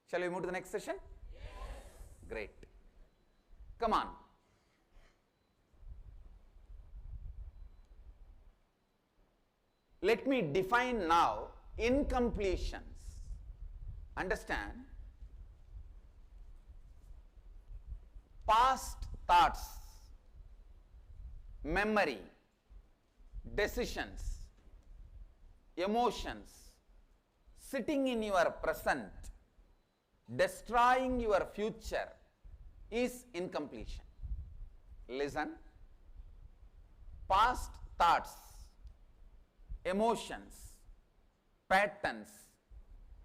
Shall we move to the next session? Yes. Great. Come on. Let me define now incompletions. Understand? Past thoughts, memory, decisions, emotions, sitting in your present, destroying your future is incompletion. Listen. Past thoughts, emotions, patterns,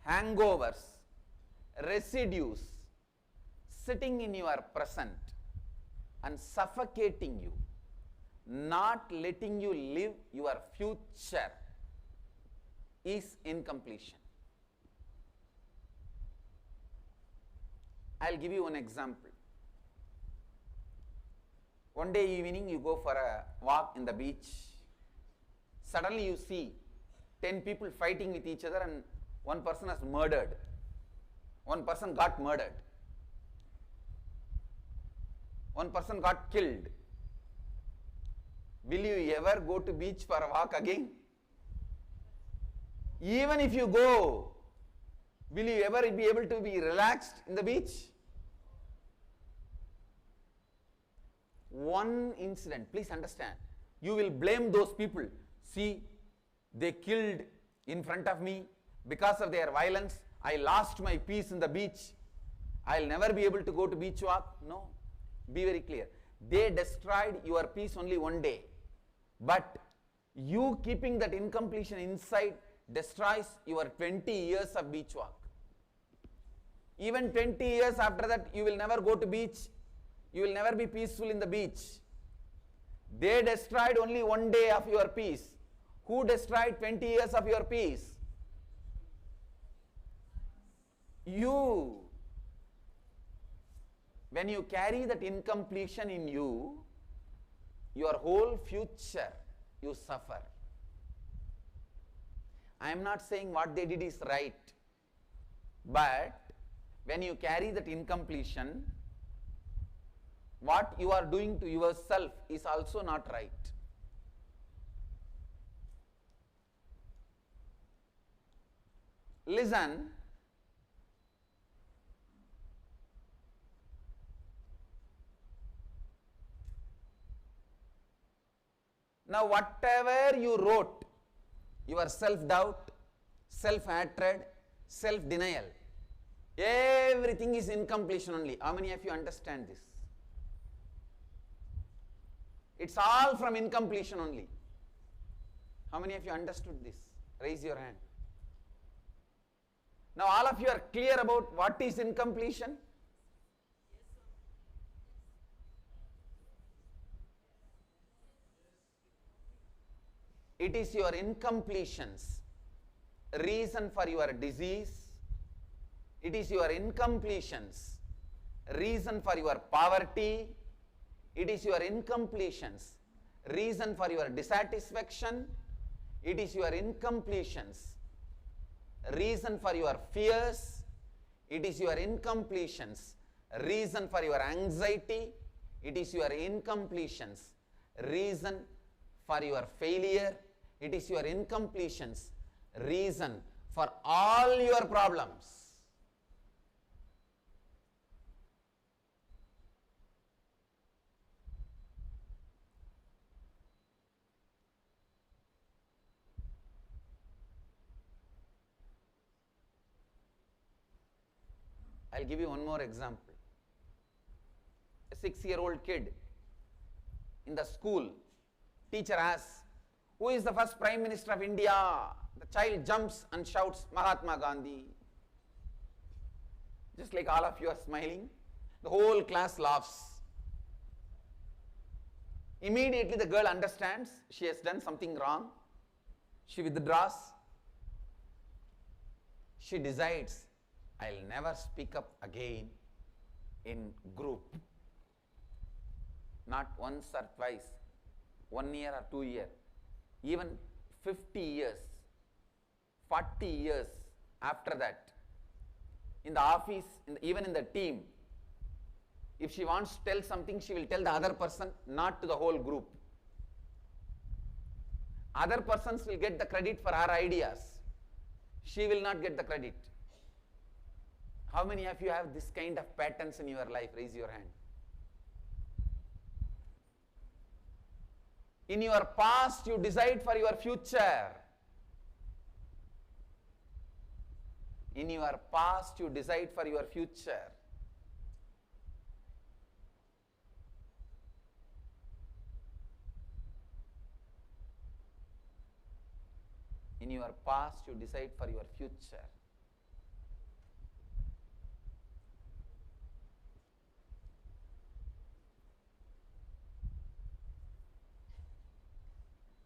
hangovers, residues, sitting in your present and suffocating you, not letting you live your future is incompletion. I'll give you one example. One day evening you go for a walk in the beach. Suddenly you see 10 people fighting with each other and one person has murdered. One person got murdered. One person got killed. Will you ever go to beach for a walk again? Even if you go, will you ever be able to be relaxed in the beach? One incident, please understand, you will blame those people. See, they killed in front of me. Because of their violence, I lost my peace in the beach. I'll never be able to go to beach walk. No. Be very clear. They destroyed your peace only one day. But you keeping that incompletion inside destroys your 20 years of beach walk. Even 20 years after that, you will never go to beach. You will never be peaceful in the beach. They destroyed only one day of your peace. Who destroyed 20 years of your peace? You. When you carry that incompletion in you, your whole future you suffer. I am not saying what they did is right, but when you carry that incompletion, what you are doing to yourself is also not right. Listen. Now whatever you wrote, your self-doubt, self-hatred, self-denial, everything is incompletion only. How many of you understand this? It's all from incompletion only. How many of you understood this? Raise your hand. Now all of you are clear about what is incompletion? It is your incompletions, reason for your disease. It is your incompletions, reason for your poverty. It is your incompletions, reason for your dissatisfaction. It is your incompletions, reason for your fears. It is your incompletions, reason for your anxiety. It is your incompletions, reason for your failure. It is your incompletions, reason for all your problems. I'll give you one more example. A 6-year-old kid in the school, teacher asks, who is the first Prime Minister of India? The child jumps and shouts, Mahatma Gandhi. Just like all of you are smiling, the whole class laughs. Immediately the girl understands she has done something wrong. She withdraws. She decides, I'll never speak up again in group. Not once or twice, 1 year or 2 years, even 50 years, 40 years after that, in the office, even in the team. If she wants to tell something, she will tell the other person, not to the whole group. Other persons will get the credit for her ideas. She will not get the credit. How many of you have this kind of patterns in your life? Raise your hand. In your past, you decide for your future. In your past, you decide for your future. In your past, you decide for your future.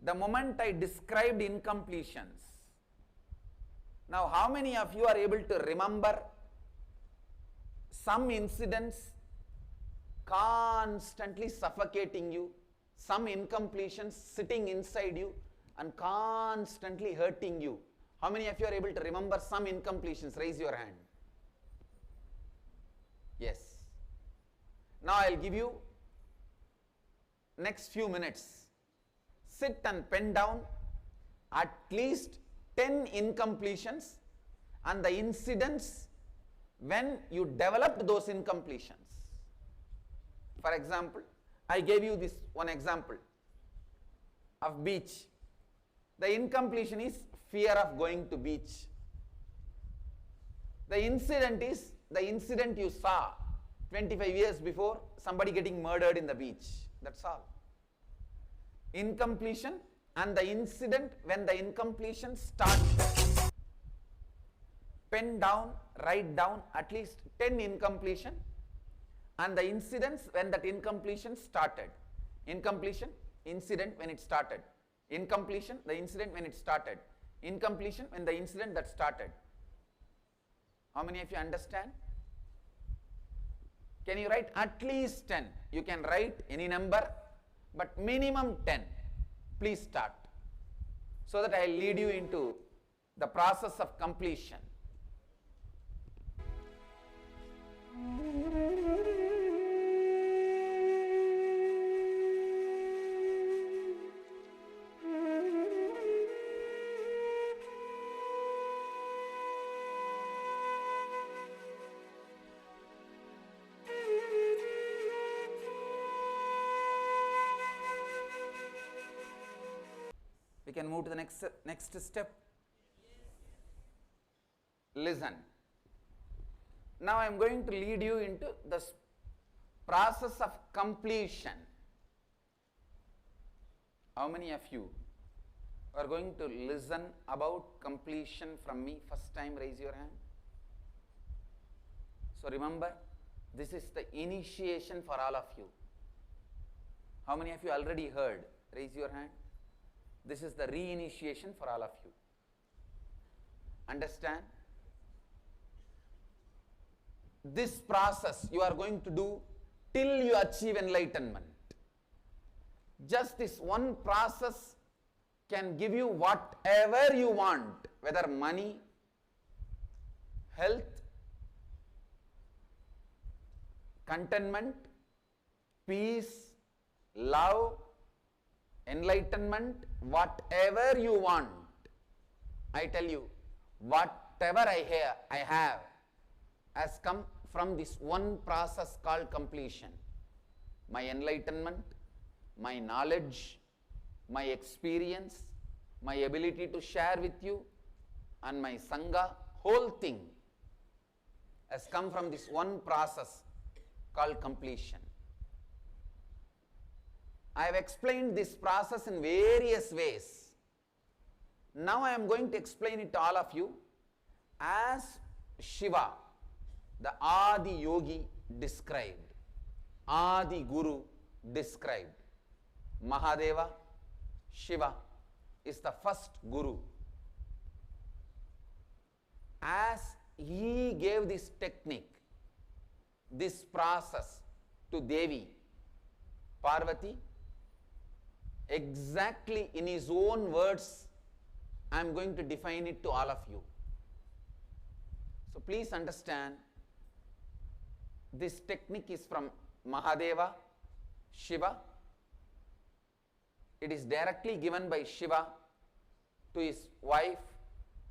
The moment I described incompletions, now how many of you are able to remember some incidents constantly suffocating you, some incompletions sitting inside you and constantly hurting you? How many of you are able to remember some incompletions? Raise your hand. Yes. Now I'll give you next few minutes. Sit and pen down at least 10 incompletions and the incidents when you developed those incompletions. For example, I gave you this one example of beach. The incompletion is fear of going to beach. The incident is the incident you saw 25 years before, somebody getting murdered in the beach. That's all. Incompletion and the incident when the incompletion starts. Pen down, write down at least 10 incompletion and the incidents when that incompletion started. Incompletion, incident when it started. Incompletion, the incident when it started. Incompletion when the incident that started. How many of you understand? Can you write at least 10? You can write any number, but minimum 10. Please start, so that I will lead you into the process of completion. We can move to the next step. Listen. Now I am going to lead you into the process of completion. How many of you are going to listen about completion from me? First time, raise your hand. So remember, this is the initiation for all of you. How many of you already heard? Raise your hand. This is the reinitiation for all of you. Understand? This process you are going to do till you achieve enlightenment. Just this one process can give you whatever you want, whether money, health, contentment, peace, love, enlightenment, whatever you want. I tell you, whatever I have has come from this one process called completion. My enlightenment, my knowledge, my experience, my ability to share with you, and my Sangha, whole thing has come from this one process called completion. I have explained this process in various ways. Now I am going to explain it to all of you as Shiva, the Adi Yogi, described, Adi Guru described. Mahadeva, Shiva, is the first Guru. As he gave this technique, this process to Devi, Parvati, exactly in his own words, I am going to define it to all of you. So please understand, this technique is from Mahadeva, Shiva. It is directly given by Shiva to his wife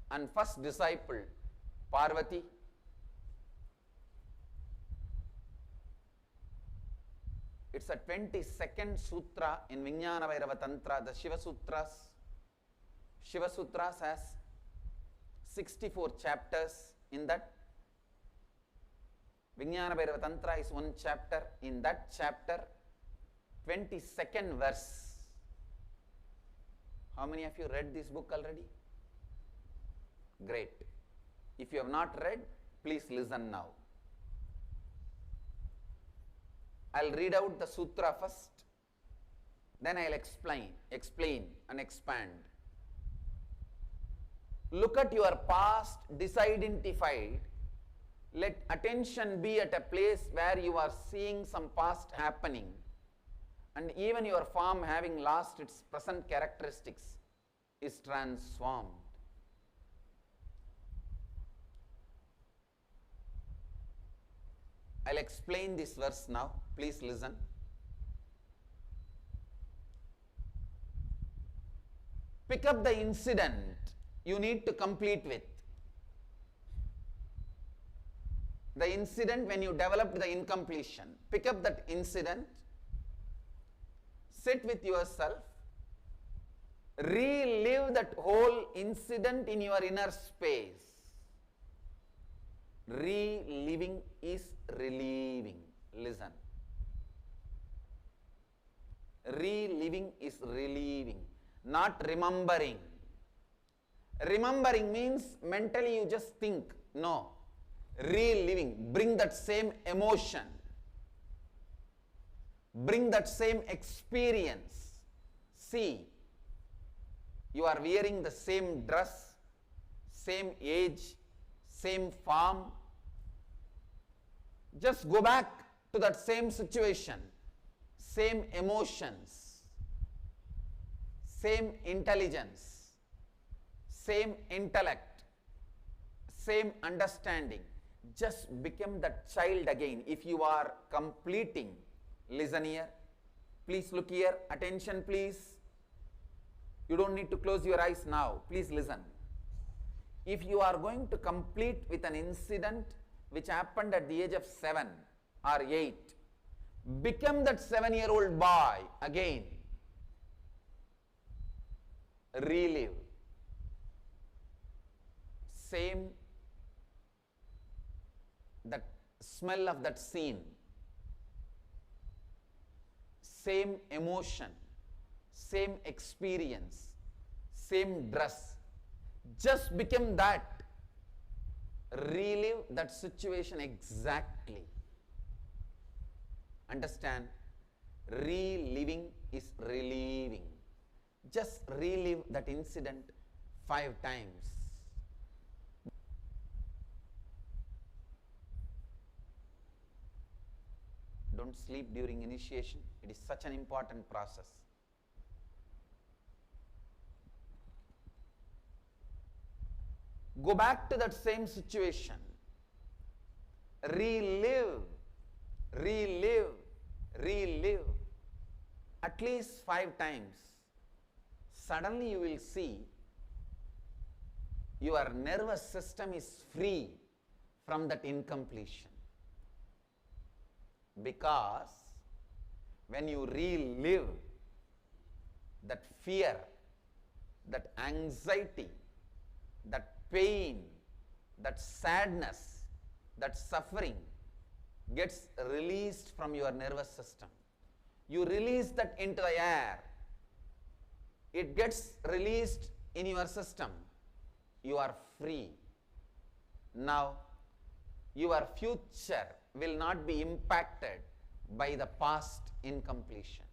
and first disciple, Parvati. It's a 22nd sutra in Vijnana Bhairava Tantra, the Shiva Sutras. Shiva Sutras has 64 chapters. In that, Vijnana Bhairava Tantra is one chapter. In that chapter, 22nd verse. How many of you read this book already? Great. If you have not read, please listen now. I'll read out the sutra first, then I'll explain and expand. Look at your past disidentified. Let attention be at a place where you are seeing some past happening, and even your form having lost its present characteristics is transformed. I'll explain this verse now. Please listen. Pick up the incident you need to complete with. The incident when you developed the incompletion. Pick up that incident. Sit with yourself. Relive that whole incident in your inner space. Reliving is relieving. Listen. Reliving is relieving, not remembering. Remembering means mentally you just think. No. Reliving. Bring that same emotion. Bring that same experience. See, you are wearing the same dress, same age, same form. Just go back to that same situation, same emotions, same intelligence, same intellect, same understanding. Just become that child again. If you are completing, listen here, please look here, attention please. You don't need to close your eyes now, please listen. If you are going to complete with an incident which happened at the age of 7 or 8, become that 7-year-old boy again. Relive. Same, that smell of that scene. Same emotion, same experience, same dress. Just become that. Relive that situation exactly. Understand? Reliving is relieving. Just relive that incident 5 times. Don't sleep during initiation. It is such an important process. Go back to that same situation. Relive, relive, relive. At least 5 times. Suddenly you will see your nervous system is free from that incompletion. Because when you relive that fear, that anxiety, that pain, that sadness, that suffering gets released from your nervous system. You release that into the air. It gets released in your system. You are free. Now, your future will not be impacted by the past incompletion.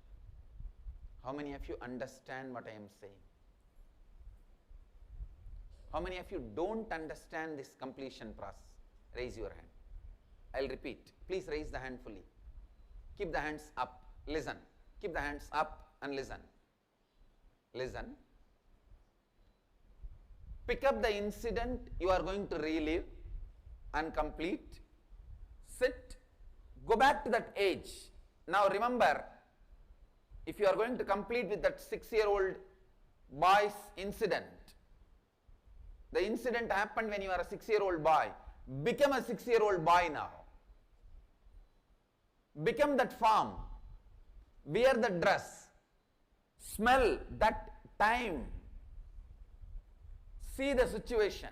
How many of you understand what I am saying? How many of you don't understand this completion process? Raise your hand. I'll repeat. Please raise the hand fully. Keep the hands up. Listen. Keep the hands up and listen. Listen. Pick up the incident you are going to relive. and complete. Sit, go back to that age. Now remember, if you are going to complete with that 6-year-old boy's incident, the incident happened when you are a 6-year-old boy. Become a 6-year-old boy now. Become that form. Wear the dress. Smell that time. See the situation.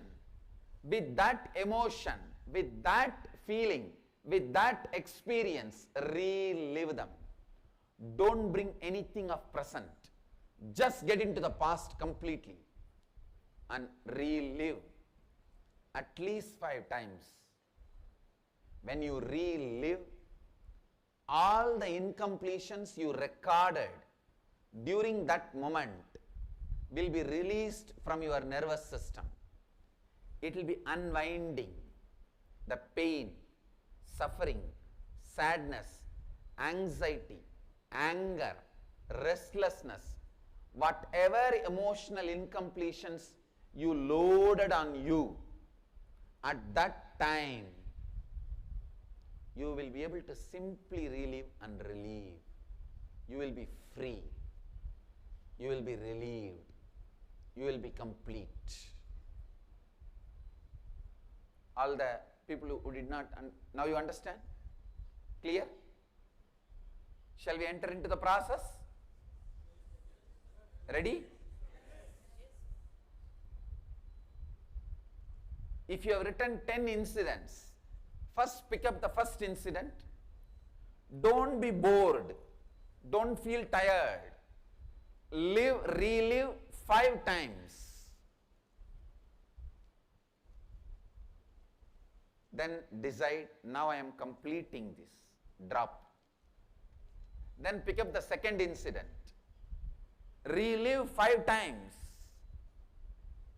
With that emotion, with that feeling, with that experience, relive them. Don't bring anything of present. Just get into the past completely and relive at least 5 times. When you relive, all the incompletions you recorded during that moment will be released from your nervous system. It will be unwinding the pain, suffering, sadness, anxiety, anger, restlessness, whatever emotional incompletions you loaded on you at that time, you will be able to simply relive and relieve. You will be free. You will be relieved. You will be complete. All the people who did not, now you understand? Clear? Shall we enter into the process? Ready? If you have written 10 incidents, first pick up the first incident. Don't be bored. Don't feel tired. Relive 5 times. Then decide, now I am completing this. Drop. Then pick up the second incident. Relive 5 times.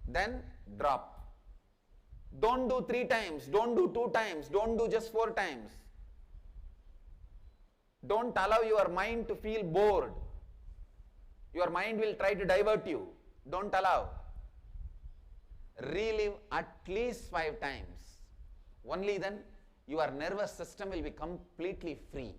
Then drop. Don't do 3 times. Don't do 2 times. Don't do just 4 times. Don't allow your mind to feel bored. Your mind will try to divert you. Don't allow. Relive at least 5 times. Only then your nervous system will be completely free.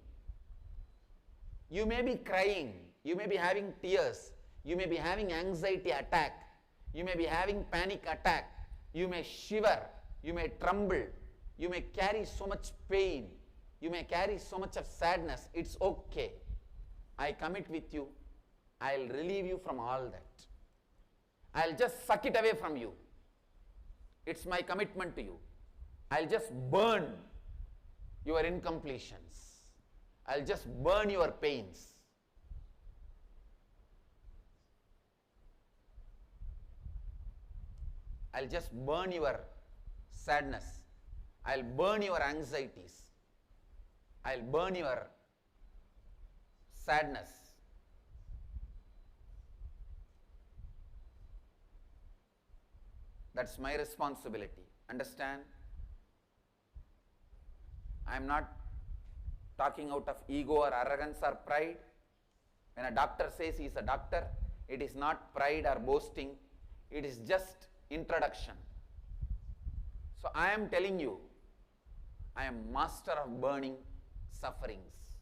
You may be crying. You may be having tears. You may be having anxiety attack. You may be having panic attack. You may shiver. You may tremble. You may carry so much pain. You may carry so much of sadness. It's okay. I commit with you. I'll relieve you from all that. I'll just suck it away from you. It's my commitment to you. I'll just burn your incompletions. I'll just burn your pains. I'll just burn your sadness. I'll burn your anxieties. I'll burn your sadness. That's my responsibility. Understand? I am not talking out of ego or arrogance or pride. When a doctor says he is a doctor, it is not pride or boasting. It is just introduction. So I am telling you, I am master of burning sufferings.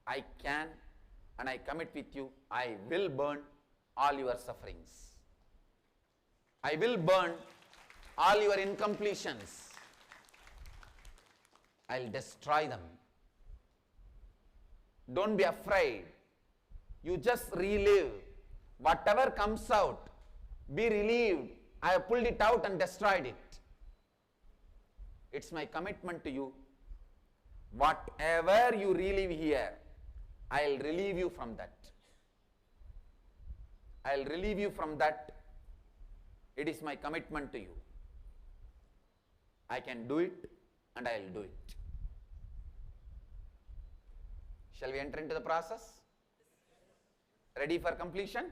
I can and I commit with you, I will burn all your sufferings. I will burn all your incompletions. I'll destroy them. Don't be afraid. You just relive. Whatever comes out, be relieved. I have pulled it out and destroyed it. It's my commitment to you. Whatever you relive here, I'll relieve you from that. I'll relieve you from that. It is my commitment to you. I can do it and I'll do it. Shall we enter into the process? Ready for completion?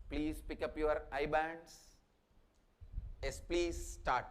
Please pick up your eye bands. Yes, please start.